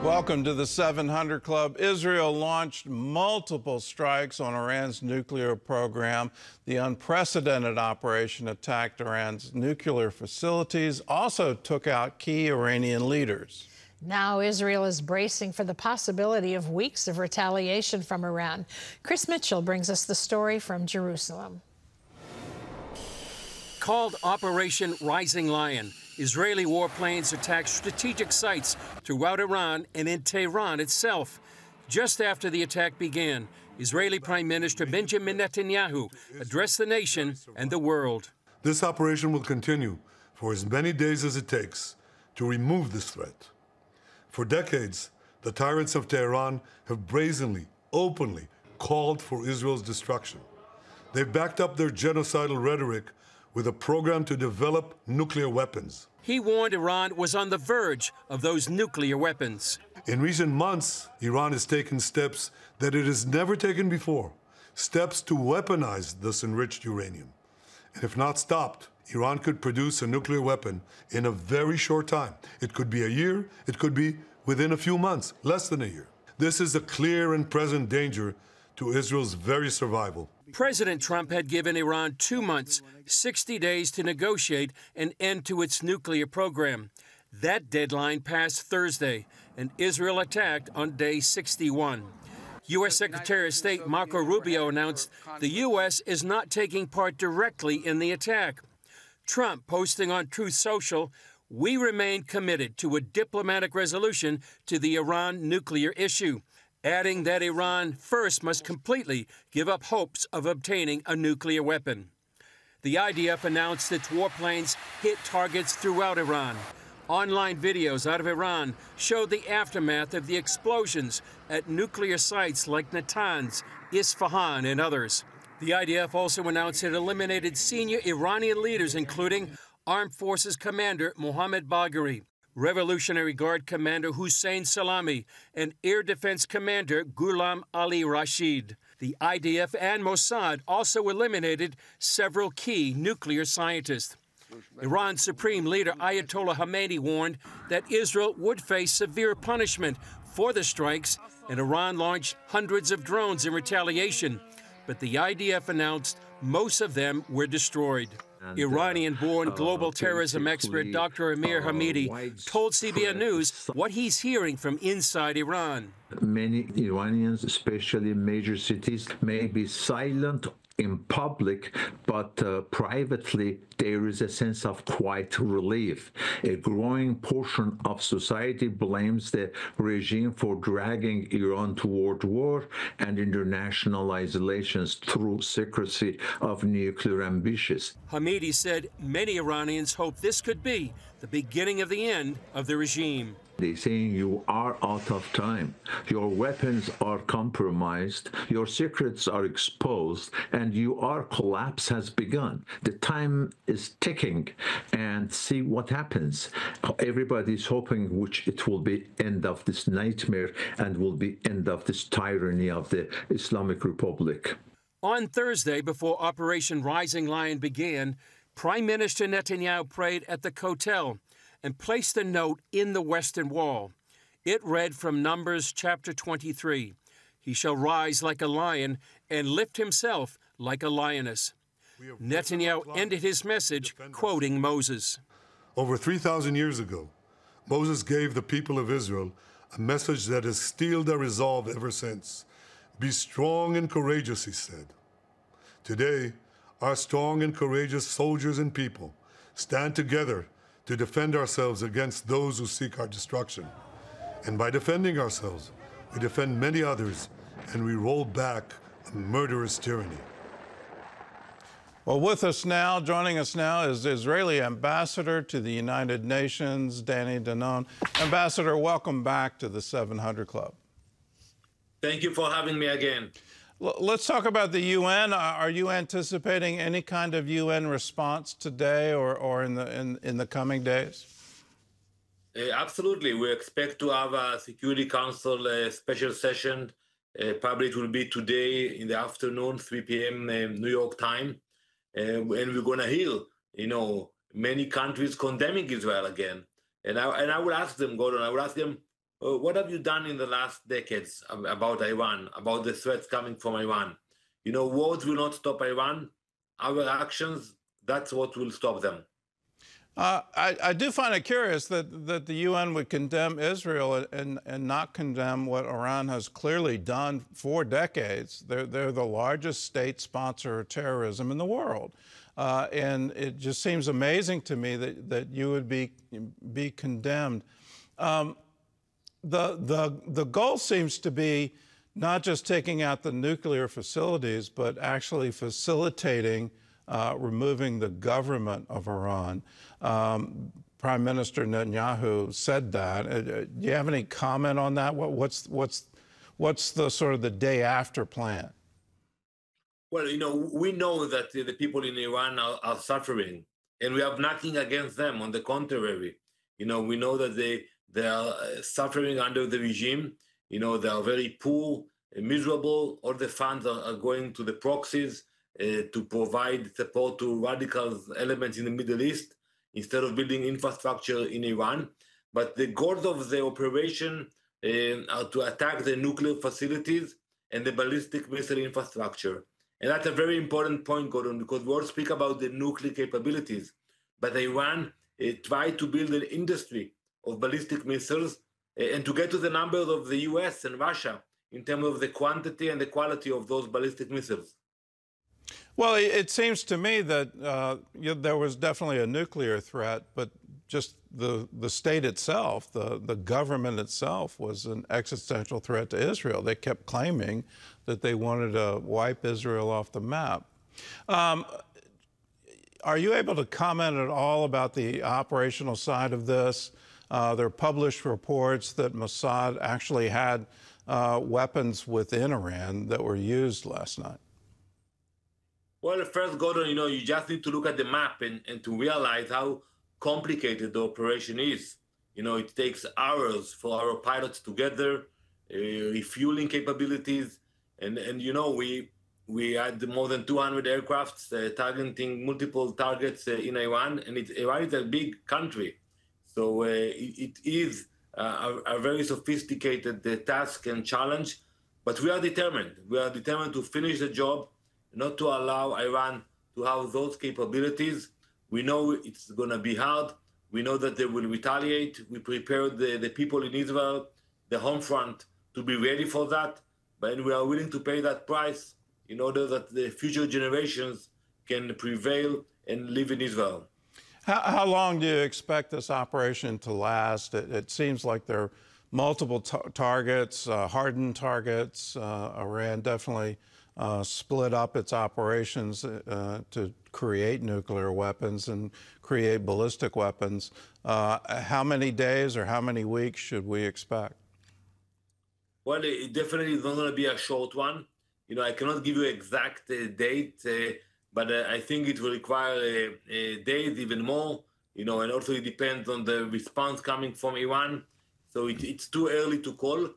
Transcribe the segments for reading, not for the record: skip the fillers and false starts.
Welcome to the 700 Club. Israel launched multiple strikes on Iran's nuclear program. The unprecedented operation attacked Iran's nuclear facilities, also took out key Iranian leaders. Now Israel is bracing for the possibility of weeks of retaliation from Iran. Chris Mitchell brings us the story from Jerusalem. Called Operation Rising Lion, Israeli warplanes attacked strategic sites throughout Iran and in Tehran itself. Just after the attack began, Israeli Prime Minister Benjamin Netanyahu addressed the nation and the world. This operation will continue for as many days as it takes to remove this threat. For decades, the tyrants of Tehran have brazenly, openly called for Israel's destruction. They've backed up their genocidal rhetoric with a program to develop nuclear weapons. He warned Iran was on the verge of those nuclear weapons. In recent months, Iran has taken steps that it has never taken before, steps to weaponize this enriched uranium. And if not stopped, Iran could produce a nuclear weapon in a very short time. It could be a year, it could be within a few months, less than a year. This is a clear and present danger to Israel's very survival. President Trump had given Iran 2 months, 60 days to negotiate an end to its nuclear program. That deadline passed Thursday, and Israel attacked on day 61. U.S. Secretary of State Marco Rubio announced the U.S. is not taking part directly in the attack. Trump posting on Truth Social, "We remain committed to a diplomatic resolution to the Iran nuclear issue," adding that Iran first must completely give up hopes of obtaining a nuclear weapon. The IDF announced its warplanes hit targets throughout Iran. Online videos out of Iran showed the aftermath of the explosions at nuclear sites like Natanz, Isfahan, and others. The IDF also announced it eliminated senior Iranian leaders, including Armed Forces Commander Mohammad Bagheri, Revolutionary Guard Commander Hussein Salami, and Air Defense Commander Ghulam Ali Rashid. The IDF and Mossad also eliminated several key nuclear scientists. Iran's Supreme Leader Ayatollah Khamenei warned that Israel would face severe punishment for the strikes, and Iran launched hundreds of drones in retaliation. But the IDF announced most of them were destroyed. Iranian-born global terrorism expert Dr. Amir Hamidi told CBN News what he's hearing from inside Iran. Many Iranians, especially major cities, may be silent in public, but privately there is a sense of quiet relief. A growing portion of society blames the regime for dragging Iran toward war and international isolations through secrecy of nuclear ambitions. Hamidi said many Iranians hope this could be the beginning of the end of the regime. They're saying you are out of time. Your weapons are compromised, your secrets are exposed, and your collapse has begun. The time is ticking, and see what happens. Everybody's hoping which it will be end of this nightmare and will be end of this tyranny of the Islamic Republic. On Thursday, before Operation Rising Lion began, Prime Minister Netanyahu prayed at the Kotel and placed a note in the Western Wall. It read from Numbers chapter 23, "He shall rise like a lion and lift himself like a lioness." Netanyahu ended his message quoting Moses. Over 3,000 years ago, Moses gave the people of Israel a message that has steeled their resolve ever since. "Be strong and courageous," he said. Today, our strong and courageous soldiers and people stand together to defend ourselves against those who seek our destruction. And by defending ourselves, we defend many others, and we roll back a murderous tyranny. Well, joining us now is the Israeli ambassador to the United Nations, Denon. Ambassador, welcome back to the 700 Club. Thank you for having me again. Let's talk about the UN. Are you anticipating any kind of UN response today or in the coming days? Absolutely. We expect to have a Security Council special session. Probably it will be today in the afternoon, 3 p.m. New York time. And we're going to hear, many countries condemning Israel again. And I would ask them, Gordon, What have you done in the last decades about Iran, about the threats coming from Iran? Words will not stop Iran. Our actions, that's what will stop them. I do find it curious that the UN would condemn Israel and not condemn what Iran has clearly done for decades. They're the largest state sponsor of terrorism in the world. And it just seems amazing to me that you would be condemned. The goal seems to be not just taking out the nuclear facilities, but actually facilitating removing the government of Iran. Prime Minister Netanyahu said that. Do you have any comment on that? What's the sort of the day after plan? Well, we know that the people in Iran are suffering, and we have nothing against them. On the contrary, we know that they are suffering under the regime. They are very poor, miserable. All the funds are going to the proxies to provide support to radical elements in the Middle East instead of building infrastructure in Iran. But the goals of the operation are to attack the nuclear facilities and the ballistic missile infrastructure. And that's a very important point, Gordon, because we all speak about the nuclear capabilities. But Iran tried to build an industry of ballistic missiles and to get to the numbers of the US and Russia in terms of the quantity and the quality of those ballistic missiles. Well, it seems to me that there was definitely a nuclear threat, but just the state itself, the government itself, was an existential threat to Israel. They kept claiming that they wanted to wipe Israel off the map. Are you able to comment at all about the operational side of this? There are published reports that Mossad actually had weapons within Iran that were used last night. Well, first, Gordon, you just need to look at the map and to realize how complicated the operation is. It takes hours for our pilots to get there, refueling capabilities, and we had more than 200 aircrafts targeting multiple targets in Iran, and Iran is a big country, so it is a very sophisticated task and challenge. But we are determined. We are determined to finish the job, not to allow Iran to have those capabilities. We know it's going to be hard. We know that they will retaliate. We prepared the people in Israel, the home front, to be ready for that. But we are willing to pay that price in order that the future generations can prevail and live in Israel. How long do you expect this operation to last? It seems like there are multiple targets, hardened targets. Iran definitely split up its operations to create nuclear weapons and create ballistic weapons. How many days or how many weeks should we expect? Well, it definitely is not going to be a short one. I cannot give you an exact date, but I think it will require days, even more. And also it depends on the response coming from Iran. So it's too early to call.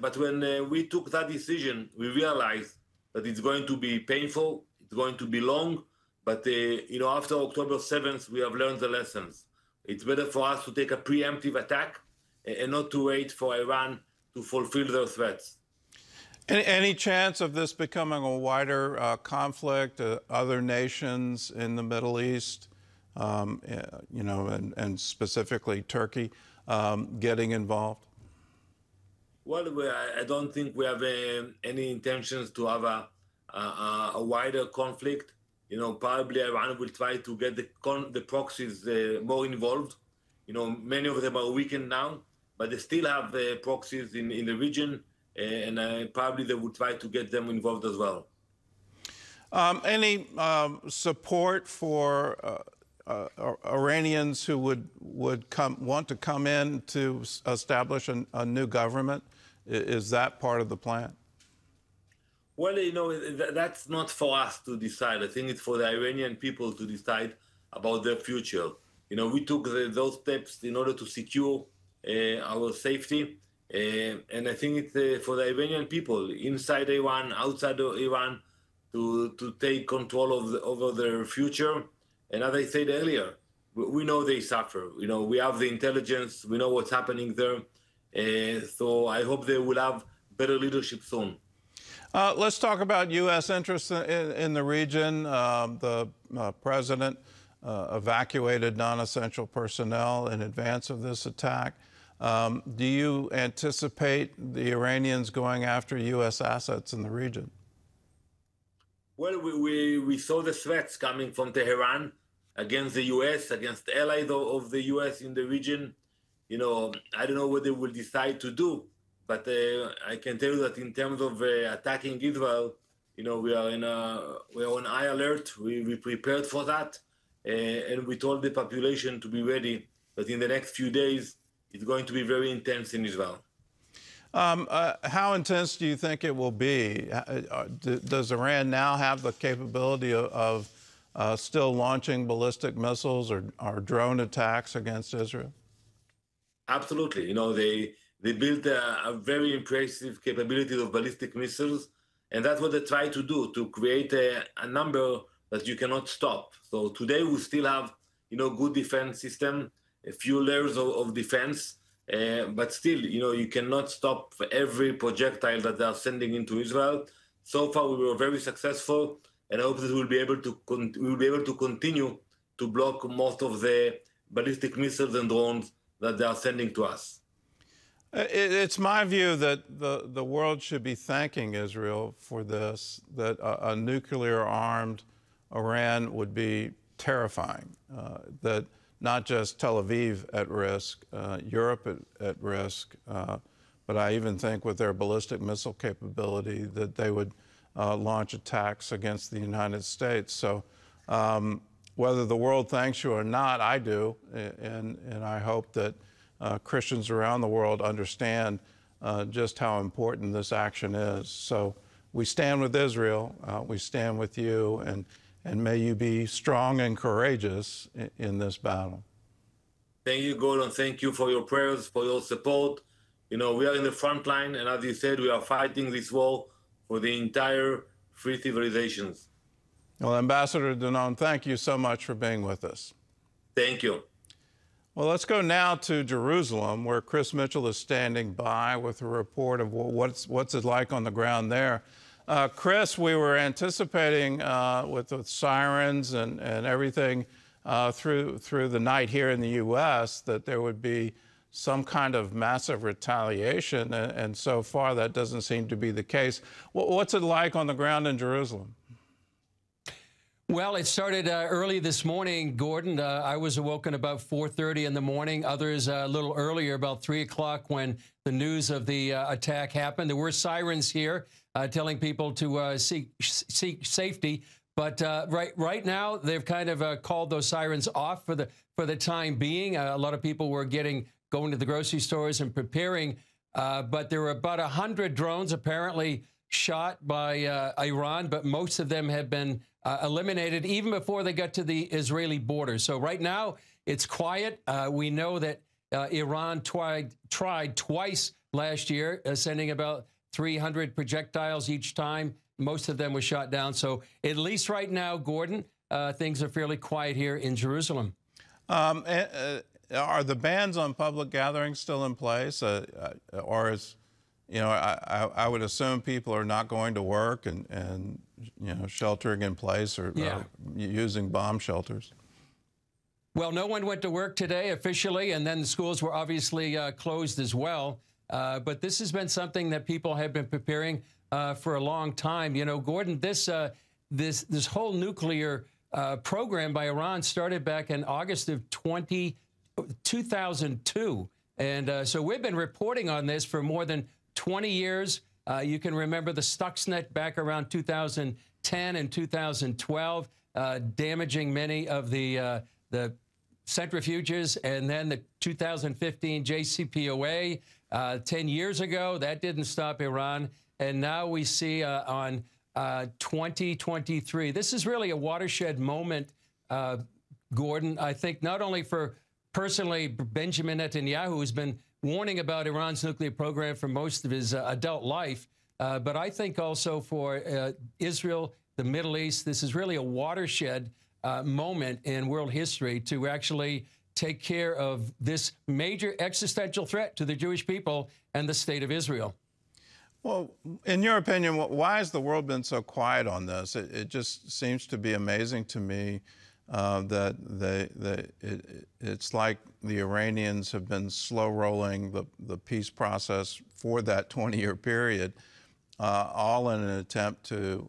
But when we took that decision, we realized that it's going to be painful, it's going to be long, but after October 7th, we have learned the lessons. It's better for us to take a preemptive attack and not to wait for Iran to fulfill their threats. Any chance of this becoming a wider conflict, other nations in the Middle East, and specifically Turkey, getting involved? Well, I don't think we have any intentions to have a wider conflict. Probably Iran will try to get the proxies more involved. Many of them are weakened now, but they still have proxies in the region, and probably they will try to get them involved as well. Any support for Iranians who would want to come in to establish a new government? Is that part of the plan? Well, that's not for us to decide. I think it's for the Iranian people to decide about their future. We took those steps in order to secure our safety. And I think it's for the Iranian people inside Iran, outside of Iran, to take control over their future. And as I said earlier, we know they suffer. We have the intelligence. We know what's happening there. So I hope they will have better leadership soon. Let's talk about U.S. interests in the region. The president evacuated non-essential personnel in advance of this attack. Do you anticipate the Iranians going after U.S. assets in the region? Well, we saw the threats coming from Tehran against the U.S., against allies of the U.S. in the region. You know, I don't know what they will decide to do, but I can tell you that in terms of attacking Israel, you know, we are on high alert. We prepared for that, and we told the population to be ready that in the next few days it's going to be very intense in Israel. How intense do you think it will be? Does Iran now have the capability of still launching ballistic missiles or drone attacks against Israel? Absolutely. You know, they built a very impressive capability of ballistic missiles, and that's what they try to do, to create a number that you cannot stop. So today we still have, you know, good defense system, a few layers of defense, but still, you know, you cannot stop every projectile that they are sending into Israel. So far, we were very successful, and I hope that we'll be able to continue to block most of the ballistic missiles and drones that they are sending to us. It's my view that the world should be thanking Israel for this, that a nuclear-armed Iran would be terrifying, that not just Tel Aviv at risk, Europe at risk, but I even think with their ballistic missile capability that they would launch attacks against the United States. So whether the world thanks you or not, I do, and I hope that Christians around the world understand just how important this action is. So we stand with Israel, we stand with you, and may you be strong and courageous in this battle. Thank you, Gordon. Thank you for your prayers, for your support. You know, we are in the front line, and as you said, we are fighting this war for the entire free civilizations. Well, Ambassador Denon, thank you so much for being with us. Thank you. Well, let's go now to Jerusalem, where Chris Mitchell is standing by with a report of what's it like on the ground there. Chris, we were anticipating with sirens and everything through the night here in the U.S. that there would be some kind of massive retaliation, and so far that doesn't seem to be the case. What's it like on the ground in Jerusalem? Well, it started early this morning, Gordon. I was awoken about 4:30 in the morning. Others a little earlier, about 3 o'clock, when the news of the attack happened. There were sirens here telling people to seek safety. But right now, they've kind of called those sirens off for the time being. A lot of people were going to the grocery stores and preparing. But there were about 100 drones apparently shot by Iran, but most of them have been eliminated even before they got to the Israeli border. So right now, it's quiet. We know that Iran tried twice last year, sending about 300 projectiles each time. Most of them were shot down. So at least right now, Gordon, things are fairly quiet here in Jerusalem. Are the bans on public gatherings still in place? Or is, you know, I would assume people are not going to work and you know, sheltering in place or using bomb shelters? Well, no one went to work today officially, and then the schools were obviously closed as well. But this has been something that people have been preparing for a long time. You know, Gordon, this whole nuclear program by Iran started back in August of 2002. And so we've been reporting on this for more than 20 years. You can remember the Stuxnet back around 2010 and 2012, damaging many of the centrifuges, and then the 2015 JCPOA 10 years ago. That didn't stop Iran. And now we see on 2023, this is really a watershed moment, Gordon, I think, not only for personally Benjamin Netanyahu, who's been warning about Iran's nuclear program for most of his adult life, but I think also for Israel, the Middle East. This is really a watershed moment in world history to actually take care of this major existential threat to the Jewish people and the state of Israel. Well, in your opinion, why has the world been so quiet on this? It just seems to be amazing to me that it's like the Iranians have been slow rolling the peace process for that 20-year period, all in an attempt to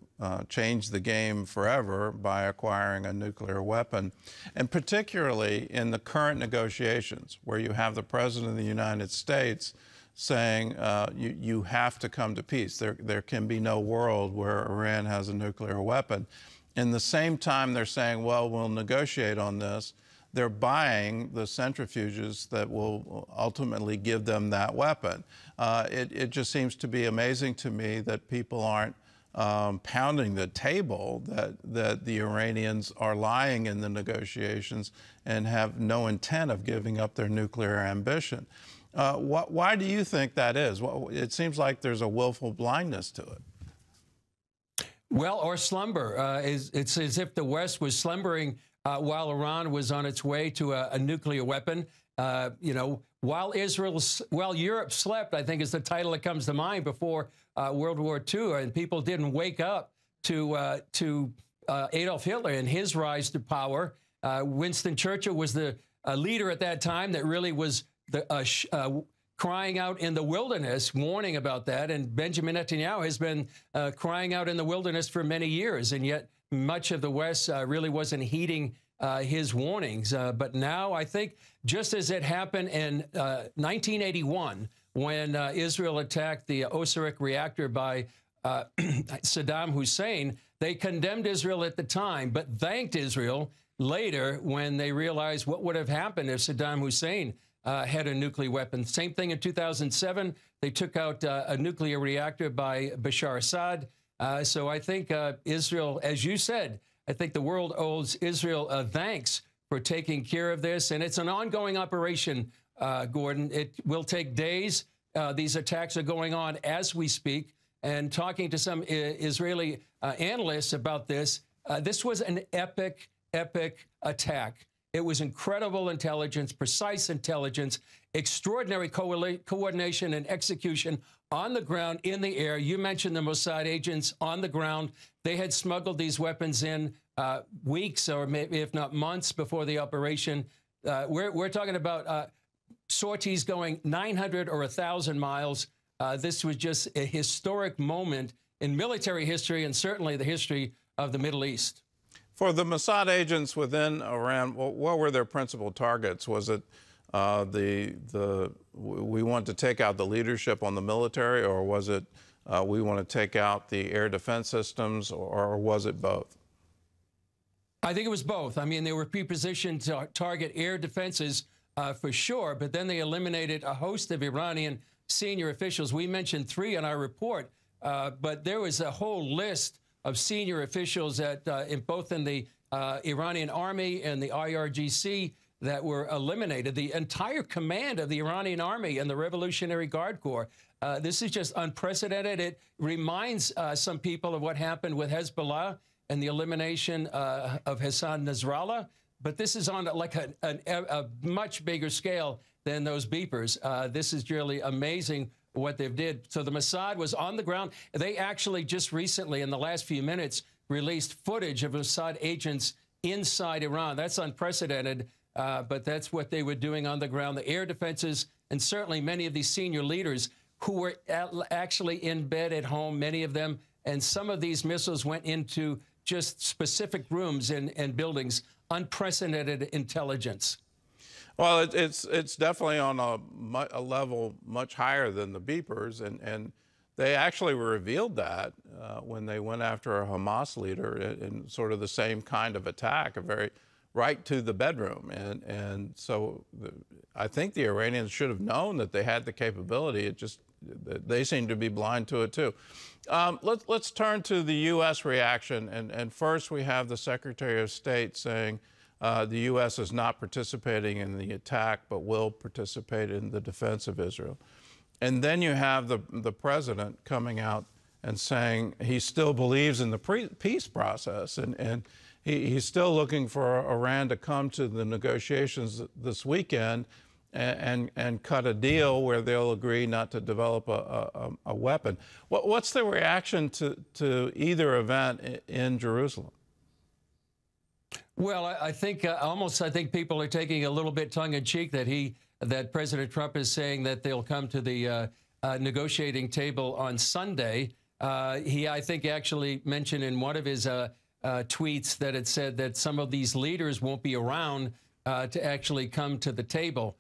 change the game forever by acquiring a nuclear weapon. And particularly in the current negotiations, where you have the President of the United States saying you have to come to peace. There can be no world where Iran has a nuclear weapon. In the same time, they're saying, well, we'll negotiate on this. They're buying the centrifuges that will ultimately give them that weapon. It just seems to be amazing to me that people aren't pounding the table, that the Iranians are lying in the negotiations and have no intent of giving up their nuclear ambition. Why do you think that is? Well, it seems like there's a willful blindness to it. Well, or slumber. It's as if the West was slumbering while Iran was on its way to a nuclear weapon. While Europe slept, I think is the title that comes to mind before World War II, and people didn't wake up to Adolf Hitler and his rise to power. Winston Churchill was the leader at that time that really was crying out in the wilderness, warning about that. And Benjamin Netanyahu has been crying out in the wilderness for many years, and yet much of the West really wasn't heeding his warnings. But now I think, just as it happened in 1981, when Israel attacked the Osirak reactor by Saddam Hussein, they condemned Israel at the time, but thanked Israel later when they realized what would have happened if Saddam Hussein had a nuclear weapon. Same thing in 2007. They took out a nuclear reactor by Bashar Assad. So I think Israel, as you said, I think the world owes Israel thanks for taking care of this. And it's an ongoing operation, Gordon. It will take days. These attacks are going on as we speak. And talking to some Israeli analysts about this, this was an epic attack. It was incredible intelligence, precise intelligence, extraordinary coordination and execution on the ground, in the air. You mentioned the Mossad agents on the ground. They had smuggled these weapons in weeks or maybe if not months before the operation. We're talking about sorties going 900 or 1,000 miles. This was just a historic moment in military history and certainly the history of the Middle East. For the Mossad agents within Iran, what were their principal targets? Was it we want to take out the leadership on the military, or was it we want to take out the air defense systems, or was it both? I think it was both. I mean, they were pre-positioned to target air defenses for sure, but then they eliminated a host of Iranian senior officials. We mentioned 3 in our report, but there was a whole list of senior officials both in the Iranian army and the IRGC that were eliminated. The entire command of the Iranian army and the Revolutionary Guard Corps. This is just unprecedented. It reminds some people of what happened with Hezbollah and the elimination of Hassan Nasrallah. But this is on like a much bigger scale than those beepers. This is really amazing what they've did. So the Mossad was on the ground. They actually just recently, in the last few minutes, released footage of Mossad agents inside Iran. That's unprecedented, but that's what they were doing on the ground. The air defenses, and certainly many of these senior leaders who were actually in bed at home, many of them, and some of these missiles went into just specific rooms and buildings. Unprecedented intelligence. Well, it's definitely on a level much higher than the beepers, and they actually revealed that when they went after a Hamas leader in sort of the same kind of attack, right to the bedroom, and so I think the Iranians should have known that they had the capability. It just they seem to be blind to it too. Let's turn to the U.S. reaction, and first we have the Secretary of State saying the U.S. is not participating in the attack, but will participate in the defense of Israel. And then you have the president coming out and saying he still believes in the peace process, and he's still looking for Iran to come to the negotiations this weekend and cut a deal where they'll agree not to develop a weapon. What's the reaction to either event in Jerusalem? Well, I think I think people are taking a little bit tongue-in-cheek that President Trump is saying that they'll come to the negotiating table on Sunday. I think, actually mentioned in one of his tweets that it said that some of these leaders won't be around to actually come to the table.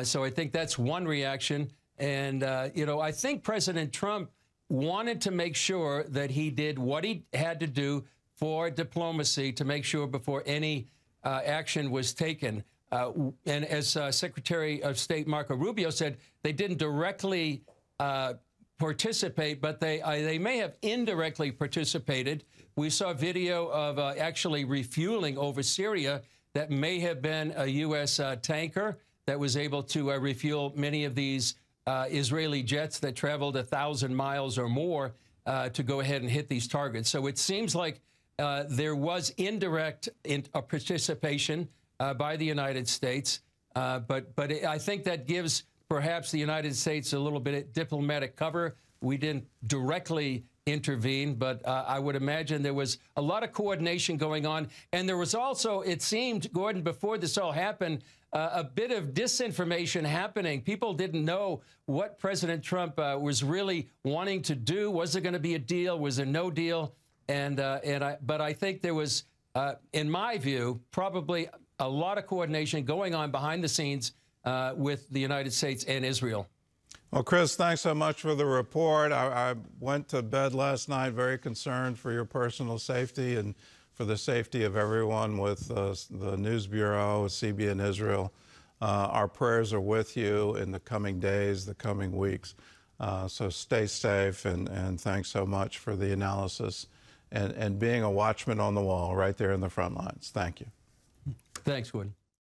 So I think that's one reaction. And, I think President Trump wanted to make sure that he did what he had to do for diplomacy to make sure before any action was taken. And as Secretary of State Marco Rubio said, they didn't directly participate, but they may have indirectly participated. We saw video of actually refueling over Syria that may have been a U.S. tanker that was able to refuel many of these Israeli jets that traveled 1,000 miles or more to go ahead and hit these targets. So it seems like there was indirect participation by the United States, but I think that gives perhaps the United States a little bit of diplomatic cover. We didn't directly intervene, but I would imagine there was a lot of coordination going on. And there was also, it seemed, Gordon, before this all happened, a bit of disinformation happening. People didn't know what President Trump was really wanting to do. Was there going to be a deal? Was there no deal? But I think there was, in my view, probably a lot of coordination going on behind the scenes with the United States and Israel. Well, Chris, thanks so much for the report. I went to bed last night very concerned for your personal safety and for the safety of everyone with the News Bureau, CBN Israel. Our prayers are with you in the coming days, the coming weeks. So stay safe, and thanks so much for the analysis and being a watchman on the wall right there in the front lines. Thank you. Thanks, Gordon.